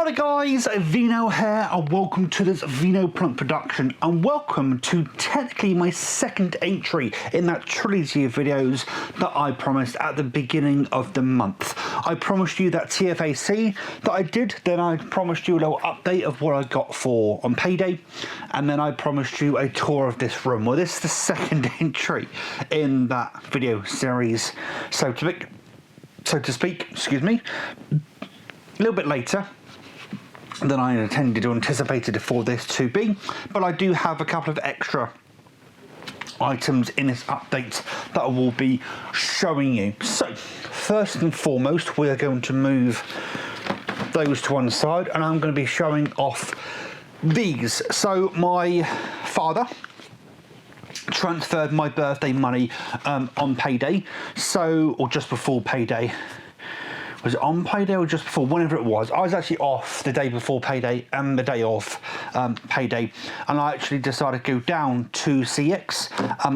What guys, Vino here and welcome to this Vino Plunk production and welcome to technically my second entry in that trilogy of videos that I promised at the beginning of the month. I promised you that TFAC that I did, then I promised you a little update of what I got for on payday, and then I promised you a tour of this room. Well, this is the second entry in that video series, so to speak, excuse me, a little bit later than I intended or anticipated for this to be, but I do have a couple of extra items in this update that I will be showing you. So first and foremost, we're going to move those to one side and I'm going to be showing off these. So my father transferred my birthday money on payday, or just before payday. Was it on payday or just before? Whenever it was. I was actually off the day before payday and the day of payday, and I actually decided to go down to CX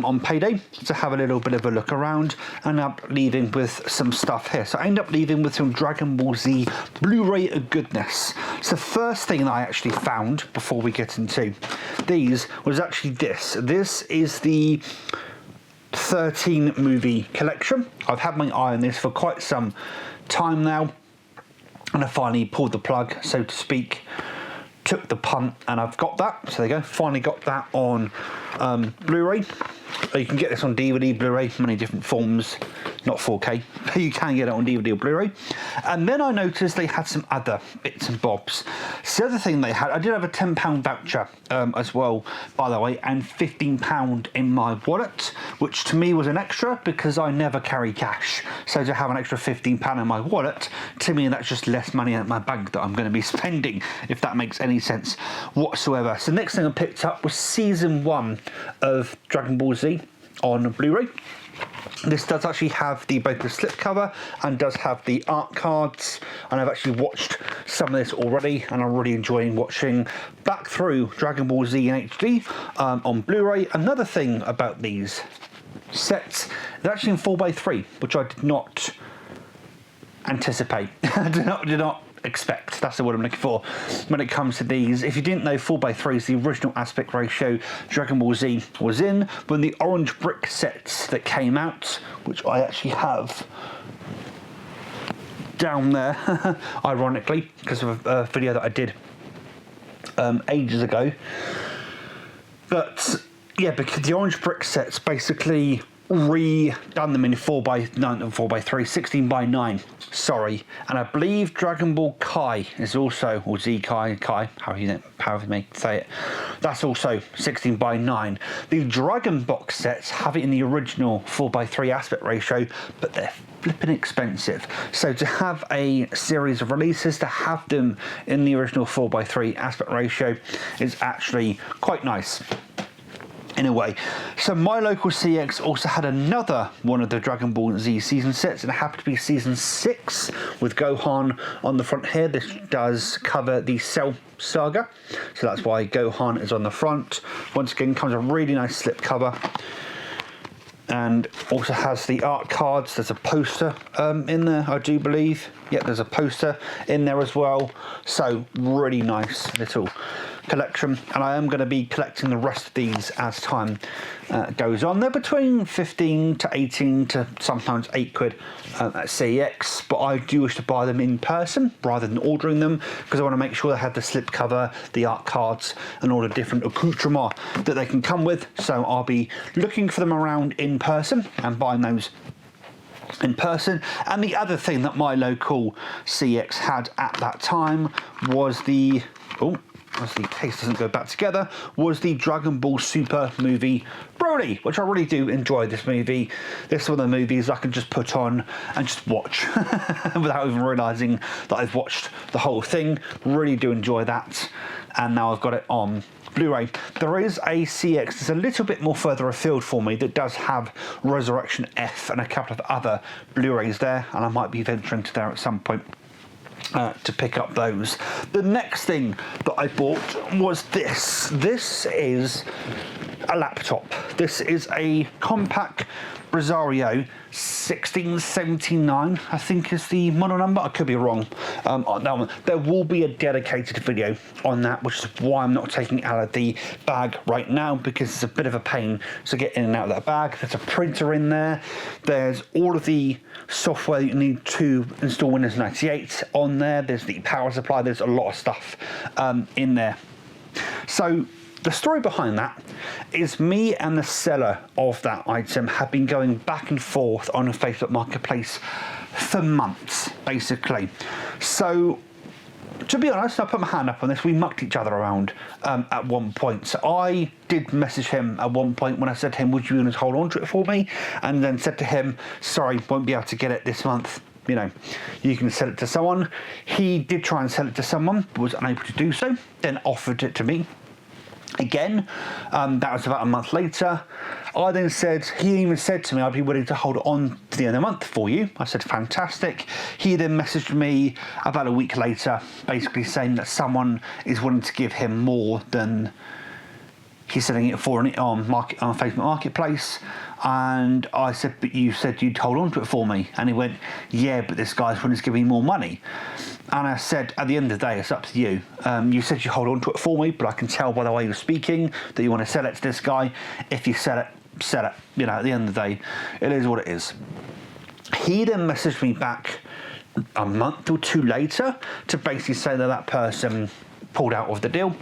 on payday to have a little bit of a look around, and up leaving with some stuff here. So I end up leaving with some Dragon Ball Z Blu-ray goodness. So the first thing that I actually found before we get into these was actually this. This is the 13 movie collection. I've had my eye on this for quite some time now, and I finally pulled the plug, so to speak, took the punt, and I've got that. So there you go, finally got that on Blu-ray. You can get this on DVD, Blu-ray, many different forms, not 4K, but you can get it on DVD or Blu-ray. And then I noticed they had some other bits and bobs. So the other thing they had, I did have a £10 voucher as well, by the way, and £15 in my wallet, which to me was an extra because I never carry cash. So to have an extra £15 in my wallet, to me that's just less money in my bank that I'm going to be spending, if that makes any sense whatsoever. So the next thing I picked up was season 1 of Dragon Ball Z on Blu-ray. This does actually have both the slipcover and does have the art cards, and I've actually watched some of this already, and I'm really enjoying watching back through Dragon Ball Z in HD on Blu-ray. Another thing about these sets, they're actually in 4x3, which I did not anticipate. I did not expect, that's the word I'm looking for when it comes to these. If you didn't know, 4x3 is the original aspect ratio Dragon Ball Z was in. When the orange brick sets that came out, which I actually have down there ironically, because of a video that I did ages ago, but yeah, because the orange brick sets basically redone them in 4x3, 16x9, sorry. And I believe Dragon Ball Kai is also, or Z Kai, however you may say it, that's also 16x9. The Dragon box sets have it in the original 4x3 aspect ratio, but they're flipping expensive. So to have a series of releases, to have them in the original 4x3 aspect ratio is actually quite nice in a way. So my local CX also had another one of the Dragon Ball Z season sets, and it happened to be season 6 with Gohan on the front here. This does cover the Cell saga, so that's why Gohan is on the front. Once again, comes a really nice slip cover, and also has the art cards. There's a poster in there, I do believe. Yeah, there's a poster in there as well. So really nice little collection, and I am going to be collecting the rest of these as time goes on. They're between 15 to 18 to sometimes 8 quid at CEX, but I do wish to buy them in person rather than ordering them, because I want to make sure they have the slipcover, the art cards, and all the different accoutrements that they can come with. So I'll be looking for them around in person and buying those in person. And the other thing that my local CX had at that time was the as the case doesn't go back together, was the Dragon Ball Super movie Broly, which I really do enjoy. This movie, this is one of the movies I can just put on and just watch without even realising that I've watched the whole thing. Really do enjoy that, and now I've got it on Blu-ray. There is a CX that's a little bit more further afield for me that does have Resurrection F and a couple of other Blu-rays there, and I might be venturing to there at some point to pick up those. The next thing that I bought was this. This is a laptop. This is a compact Rosario 1679, I think is the model number. I could be wrong on that one. There will be a dedicated video on that, which is why I'm not taking it out of the bag right now, because it's a bit of a pain to get in and out of that bag. There's a printer in there. There's all of the software you need to install Windows 98 on there. There's the power supply. There's a lot of stuff in there. So the story behind that is me and the seller of that item have been going back and forth on a Facebook Marketplace for months, basically. So, to be honest, I put my hand up on this. We mucked each other around at one point. So I did message him at one point when I said to him, would you want to hold on to it for me? And then said to him, sorry, won't be able to get it this month. You know, you can sell it to someone. He did try and sell it to someone, but was unable to do so. Then offered it to me. Again, that was about a month later. I then said, he even said to me, I'd be willing to hold it on to the end of the month for you. I said, fantastic. He then messaged me about a week later, basically saying that someone is willing to give him more than he's selling it for on Facebook Marketplace. And I said, but you said you'd hold on to it for me. And he went, yeah, but this guy's willing to give me more money. And I said, at the end of the day, it's up to you. You said you hold on to it for me, but I can tell by the way you're speaking that you want to sell it to this guy. If you sell it, sell it. You know, at the end of the day, it is what it is. He then messaged me back a month or two later to basically say that that person pulled out of the deal.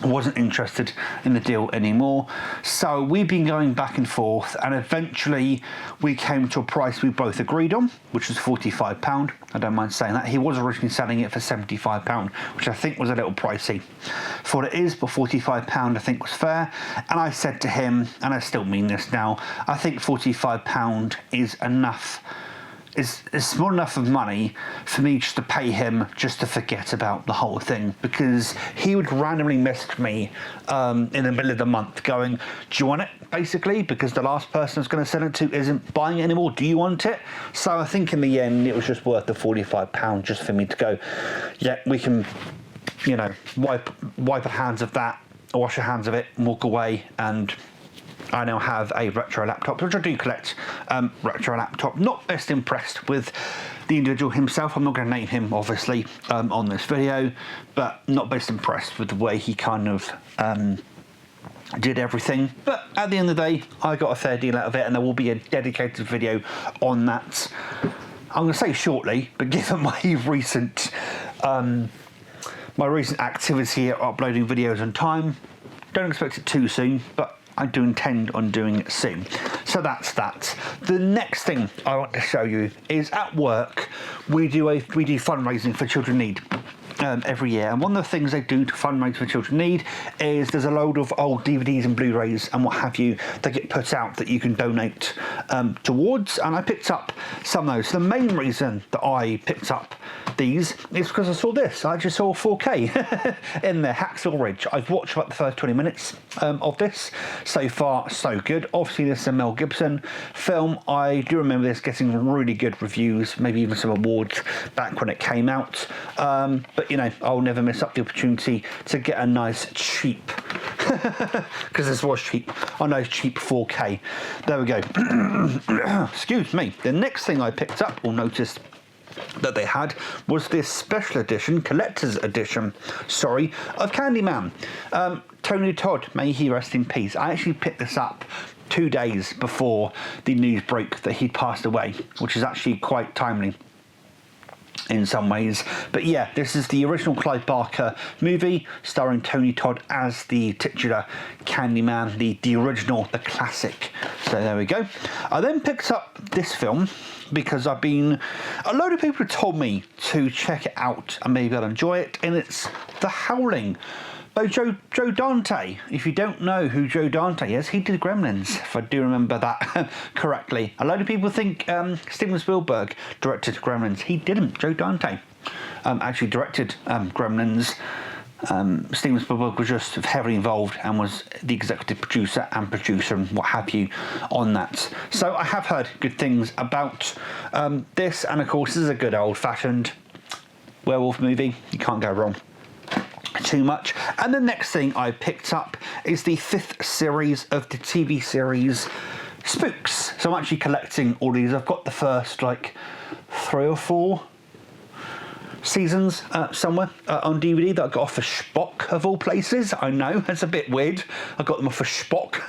Wasn't interested in the deal anymore. So we've been going back and forth, and eventually we came to a price we both agreed on, which was £45. I don't mind saying that. He was originally selling it for £75, which I think was a little pricey for what it is, but £45 I think was fair. And I said to him, and I still mean this now, I think £45 is enough. Is small enough of money for me just to pay him just to forget about the whole thing, because he would randomly message me in the middle of the month going, do you want it, basically, because the last person I was going to send it to isn't buying it anymore, do you want it? So I think in the end it was just worth the £45 just for me to go, yeah, we can, you know, wipe our hands of that, wash our hands of it, and walk away. And I now have a retro laptop, which I do collect, retro laptop. Not best impressed with the individual himself. I'm not going to name him, obviously, on this video, but not best impressed with the way he kind of did everything. But at the end of the day, I got a fair deal out of it, and there will be a dedicated video on that. I'm going to say shortly, but given my recent activity at uploading videos on time, don't expect it too soon, but I do intend on doing it soon. So that's that. The next thing I want to show you is at work we do fundraising for Children in Need every year, and one of the things they do to fundraise for Children in Need is there's a load of old DVDs and Blu-rays and what have you that get put out that you can donate towards, and I picked up some of those. The main reason that I picked up these is because I saw this. I just saw 4K in there, Hacksaw Ridge. I've watched about the first 20 minutes of this. So far, so good. Obviously, this is a Mel Gibson film. I do remember this getting really good reviews, maybe even some awards back when it came out. But, you know, I'll never miss up the opportunity to get a nice cheap, because this was cheap, a nice cheap 4K. There we go. Excuse me. The next thing I picked up or noticed that they had was this special edition, collector's edition, of Candyman. Tony Todd, may he rest in peace. I actually picked this up 2 days before the news broke that he'd passed away, which is actually quite timely in some ways. But yeah, this is the original Clive Barker movie starring Tony Todd as the titular Candyman, the original, the classic. So there we go. I then picked up this film because a load of people have told me to check it out and maybe I'll enjoy it, and it's The Howling by Joe Dante. If you don't know who Joe Dante is, he did Gremlins, if I do remember that correctly. A load of people think Steven Spielberg directed Gremlins. He didn't. Joe Dante actually directed Gremlins. Steven Spielberg was just heavily involved and was the executive producer and what have you on that. So I have heard good things about this, and of course this is a good old-fashioned werewolf movie. You can't go wrong too much. And the next thing I picked up is the 5th series of the TV series Spooks. So I'm actually collecting all these. I've got the first like 3 or 4 seasons somewhere on DVD that I got off of Spock of all places. I know, that's a bit weird. I got them off of Spock.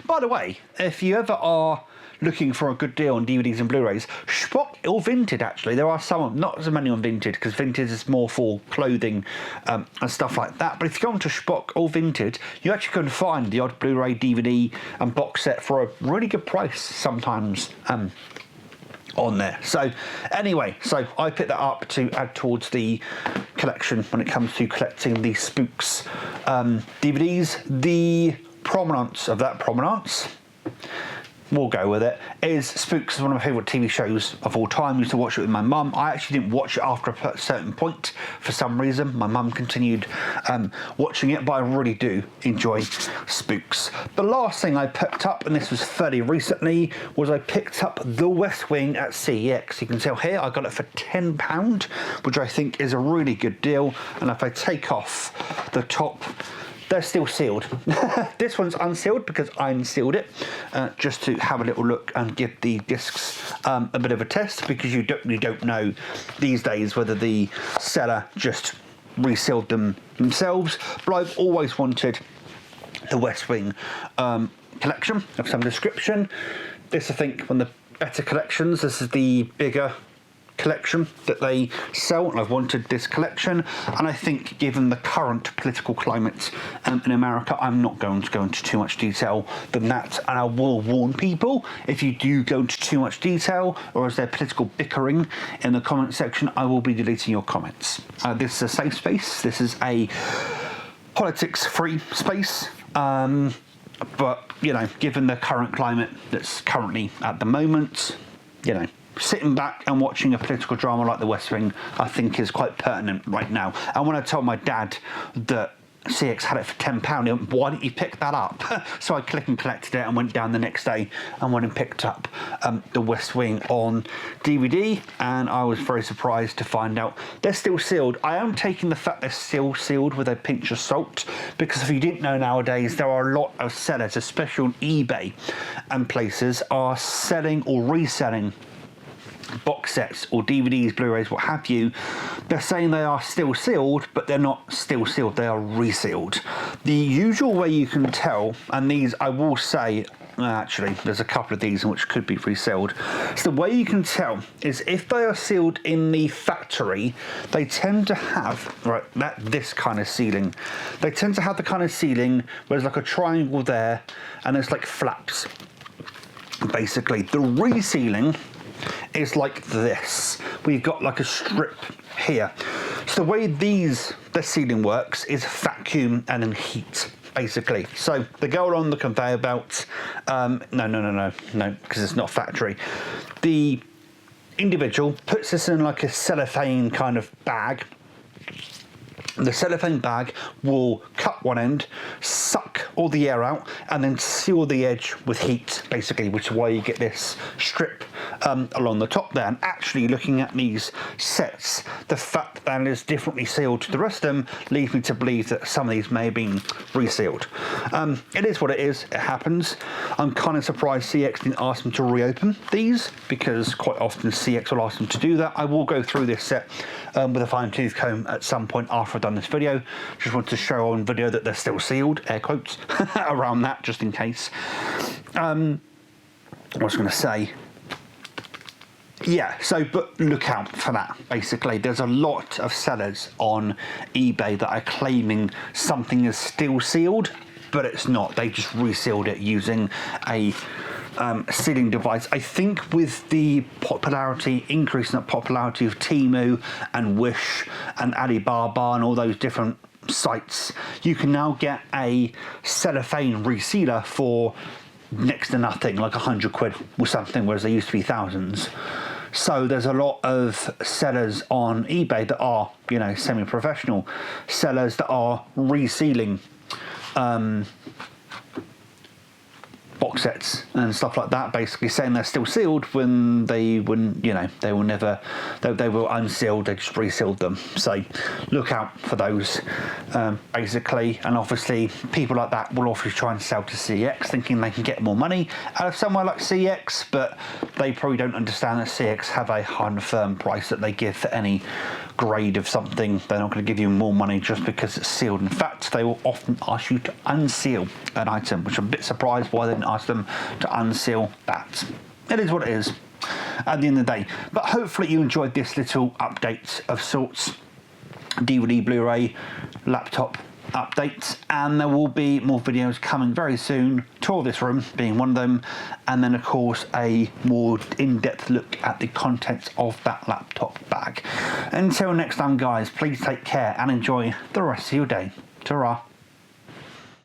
By the way, if you ever are looking for a good deal on DVDs and Blu-rays, Spock or Vinted actually. There are some, not as many on Vinted because Vinted is more for clothing and stuff like that. But if you go onto Spock or Vinted, you actually can find the odd Blu-ray, DVD and box set for a really good price sometimes. On there. So anyway, so I picked that up to add towards the collection when it comes to collecting the Spooks DVDs. The provenance of that provenance, we'll go with it, is Spooks is one of my favourite TV shows of all time. I used to watch it with my mum. I actually didn't watch it after a certain point for some reason. My mum continued watching it, but I really do enjoy Spooks. The last thing I picked up, and this was fairly recently, was I picked up The West Wing at CEX. You can tell here I got it for £10, which I think is a really good deal. And if I take off the top, they're still sealed. This one's unsealed because I unsealed it just to have a little look and give the discs a bit of a test, because you don't know these days whether the seller just resealed them themselves. But I've always wanted the West Wing collection of some description. This, I think, one of the better collections. This is the bigger collection that they sell, and I've wanted this collection. And I think given the current political climate in America, I'm not going to go into too much detail than that, and I will warn people, if you do go into too much detail or is there political bickering in the comment section, I will be deleting your comments. This is a safe space. This is a politics-free space, but you know, given the current climate that's currently at the moment, you know, sitting back and watching a political drama like The West Wing, I think, is quite pertinent right now. And when I told my dad that CX had it for £10, he went, why didn't you pick that up? So I click and collected it and went down the next day and went and picked up The West Wing on DVD, and I was very surprised to find out they're still sealed. I am taking the fact they're still sealed with a pinch of salt, because if you didn't know, nowadays there are a lot of sellers, especially on eBay and places, are selling or reselling box sets or DVDs, Blu-rays, what have you. They're saying they are still sealed, but they're not still sealed, they are resealed. The usual way you can tell, and these I will say, actually there's a couple of these which could be resealed. So the way you can tell is if they are sealed in the factory, they tend to have this kind of sealing. They tend to have the kind of sealing where there's like a triangle there and there's like flaps. Basically, the resealing is like this. We've got like a strip here. So the way the sealing works is vacuum and then heat, basically. So they go along the conveyor belt. No, because it's not factory. The individual puts this in like a cellophane kind of bag. The cellophane bag will cut one end, suck all the air out, and then seal the edge with heat, basically, which is why you get this strip along the top there. And actually, looking at these sets, the fact that it is differently sealed to the rest of them leads me to believe that some of these may have been resealed. It is what it is. It happens. I'm kind of surprised CX didn't ask them to reopen these, because quite often CX will ask them to do that. I will go through this set with a fine-tooth comb at some point after I've done this video. Just want to show on video that they're still sealed, air quotes, around that, just in case. I was going to say, yeah, so, but look out for that, basically. There's a lot of sellers on eBay that are claiming something is still sealed, but it's not. They just resealed it using a sealing device. I think with the increasing the popularity of Temu and Wish and Alibaba and all those different sites, you can now get a cellophane resealer for next to nothing, like £100 or something, whereas they used to be thousands. So there's a lot of sellers on eBay that are, you know, semi-professional sellers that are resealing box sets and stuff like that, basically saying they're still sealed when they wouldn't, you know, they will never, they were unsealed, they just resealed them. So look out for those, basically. And obviously people like that will obviously try and sell to CX thinking they can get more money out of somewhere like CX, but they probably don't understand that CX have a hard and firm price that they give for any grade of something. They're not going to give you more money just because it's sealed. In fact, they will often ask you to unseal an item, which I'm a bit surprised why they didn't ask them to unseal that. It is what it is at the end of the day. But hopefully you enjoyed this little update of sorts. DVD, Blu-ray, laptop updates, and there will be more videos coming very soon. Tour of this room being one of them, and then of course a more in-depth look at the contents of that laptop bag. Until next time guys, please take care and enjoy the rest of your day. Ta-ra.